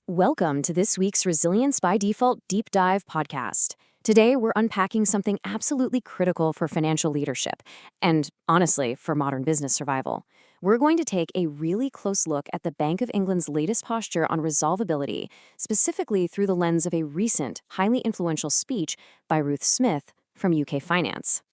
Welcome to this week's Resilience by Default Deep Dive podcast. Today, we're unpacking something absolutely critical for financial leadership and, honestly, for modern business survival. We're going to take a really close look at the Bank of England's latest posture on resolvability, specifically through the lens of a recent, highly influential speech by Ruth Smith from UK Finance.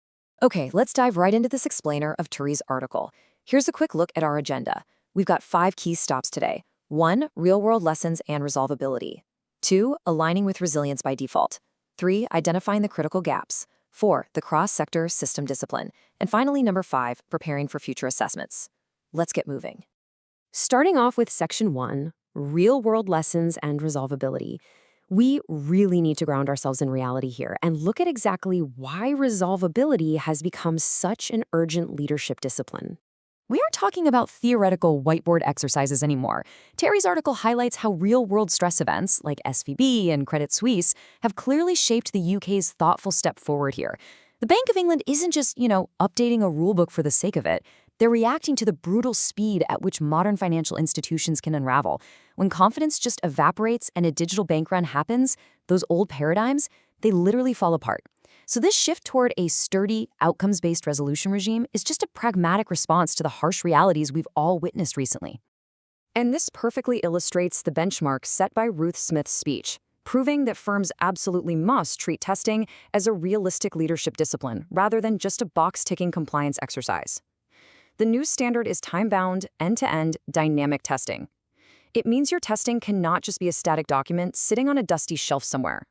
Okay, let's dive right into this explainer of Turi's article. Here's a quick look at our agenda. We've got 5 key stops today. 1. Real-world lessons and resolvability. 2. Aligning with resilience by default. 3. Identifying the critical gaps. 4. The cross-sector system discipline. And finally, number 5, preparing for future assessments. Let's get moving. Starting off with Section 1, Real-World Lessons and Resolvability. We really need to ground ourselves in reality here and look at exactly why resolvability has become such an urgent leadership discipline. We aren't talking about theoretical whiteboard exercises anymore. Terry's article highlights how real-world stress events, like SVB and Credit Suisse, have clearly shaped the UK's thoughtful step forward here. The Bank of England isn't just, updating a rulebook for the sake of it. They're reacting to the brutal speed at which modern financial institutions can unravel. When confidence just evaporates and a digital bank run happens, those old paradigms, they literally fall apart. So this shift toward a sturdy, outcomes-based resolution regime is just a pragmatic response to the harsh realities we've all witnessed recently. And this perfectly illustrates the benchmark set by Ruth Smith's speech, proving that firms absolutely must treat testing as a realistic leadership discipline rather than just a box-ticking compliance exercise. The new standard is time-bound, end-to-end, dynamic testing. It means your testing cannot just be a static document sitting on a dusty shelf somewhere.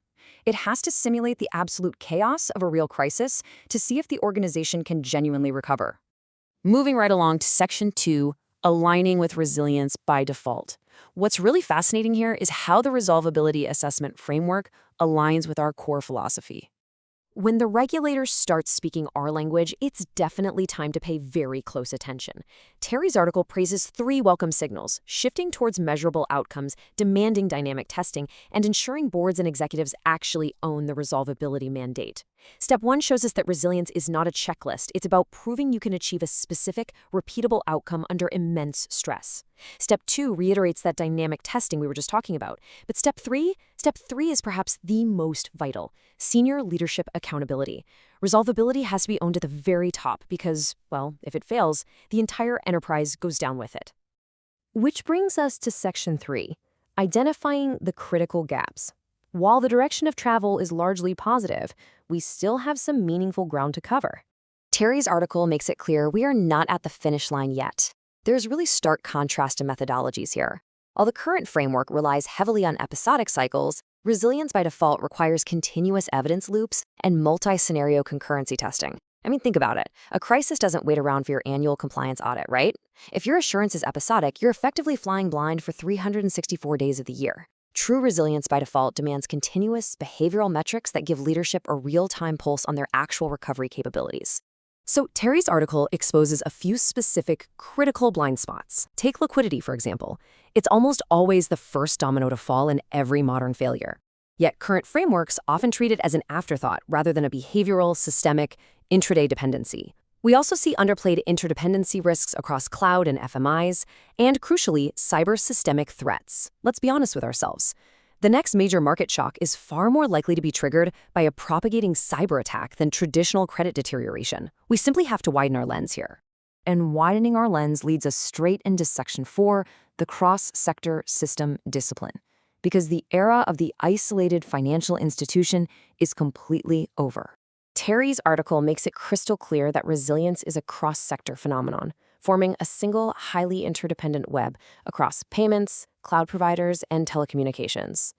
It has to simulate the absolute chaos of a real crisis to see if the organization can genuinely recover. Moving right along to Section 2, Aligning with Resilience by Default. What's really fascinating here is how the resolvability assessment framework aligns with our core philosophy. When the regulators start speaking our language, it's definitely time to pay very close attention. Terry's article praises 3 welcome signals: shifting towards measurable outcomes, demanding dynamic testing, and ensuring boards and executives actually own the resolvability mandate. Step 1 shows us that resilience is not a checklist. It's about proving you can achieve a specific, repeatable outcome under immense stress. Step 2 reiterates that dynamic testing we were just talking about. But Step 3 is perhaps the most vital: senior leadership accountability. Resolvability has to be owned at the very top because, well, if it fails, the entire enterprise goes down with it. Which brings us to Section 3, identifying the critical gaps. While the direction of travel is largely positive, we still have some meaningful ground to cover. Terry's article makes it clear we are not at the finish line yet. There's really stark contrast in methodologies here. While the current framework relies heavily on episodic cycles, resilience by default requires continuous evidence loops and multi-scenario concurrency testing. I mean, think about it. A crisis doesn't wait around for your annual compliance audit, right? If your assurance is episodic, you're effectively flying blind for 364 days of the year. True resilience by default demands continuous behavioral metrics that give leadership a real-time pulse on their actual recovery capabilities. So Terry's article exposes a few specific critical blind spots. Take liquidity, for example. It's almost always the first domino to fall in every modern failure. Yet current frameworks often treat it as an afterthought rather than a behavioral, systemic, intraday dependency. We also see underplayed interdependency risks across cloud and FMIs, and crucially, cyber-systemic threats. Let's be honest with ourselves. The next major market shock is far more likely to be triggered by a propagating cyber attack than traditional credit deterioration. We simply have to widen our lens here. And widening our lens leads us straight into Section 4, the cross-sector system discipline. Because the era of the isolated financial institution is completely over. Terry's article makes it crystal clear that resilience is a cross-sector phenomenon, forming a single, highly interdependent web across payments, cloud providers, and telecommunications.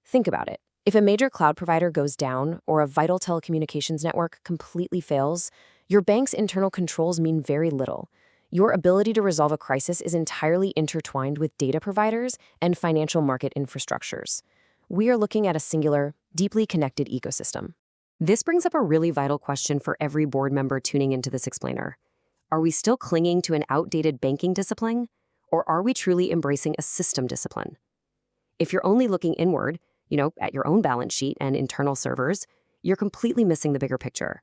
Think about it. If a major cloud provider goes down or a vital telecommunications network completely fails, your bank's internal controls mean very little. Your ability to resolve a crisis is entirely intertwined with data providers and financial market infrastructures. We are looking at a singular, deeply connected ecosystem. This brings up a really vital question for every board member tuning into this explainer. Are we still clinging to an outdated banking discipline, or are we truly embracing a system discipline? If you're only looking inward, at your own balance sheet and internal servers, you're completely missing the bigger picture.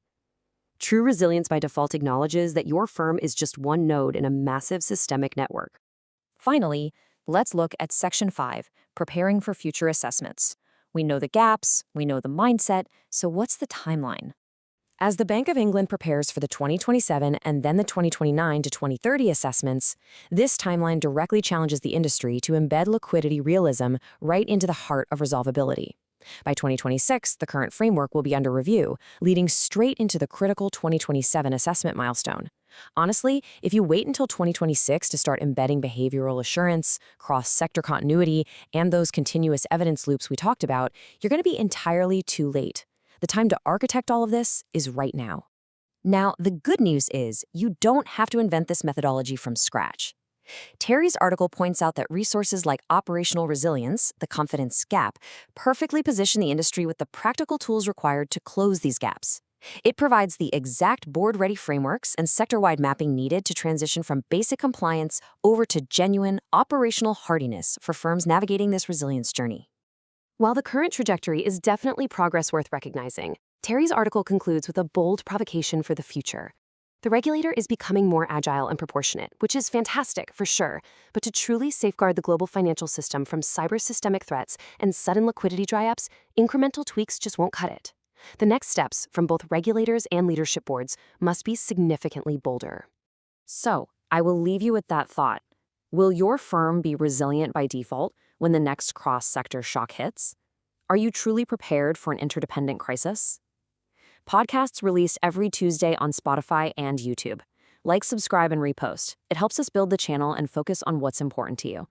True resilience by default acknowledges that your firm is just one node in a massive systemic network. Finally, Let's look at Section 5, Preparing for Future Assessments. We know the gaps, we know the mindset, so what's the timeline? As the Bank of England prepares for the 2027 and then the 2029 to 2030 assessments, this timeline directly challenges the industry to embed liquidity realism right into the heart of resolvability. By 2026, the current framework will be under review, leading straight into the critical 2027 assessment milestone. Honestly, if you wait until 2026 to start embedding behavioral assurance, cross-sector continuity, and those continuous evidence loops we talked about, you're going to be entirely too late. The time to architect all of this is right now. Now, the good news is you don't have to invent this methodology from scratch. Terry's article points out that resources like operational resilience, the confidence gap, perfectly position the industry with the practical tools required to close these gaps. It provides the exact board-ready frameworks and sector-wide mapping needed to transition from basic compliance over to genuine operational hardiness for firms navigating this resilience journey. While the current trajectory is definitely progress worth recognizing, Terry's article concludes with a bold provocation for the future. The regulator is becoming more agile and proportionate, which is fantastic for sure, but to truly safeguard the global financial system from cyber-systemic threats and sudden liquidity dry-ups, incremental tweaks just won't cut it. The next steps from both regulators and leadership boards must be significantly bolder. So, I will leave you with that thought. Will your firm be resilient by default when the next cross-sector shock hits? Are you truly prepared for an interdependent crisis? Podcasts released every Tuesday on Spotify and YouTube. Like, subscribe, and repost. It helps us build the channel and focus on what's important to you.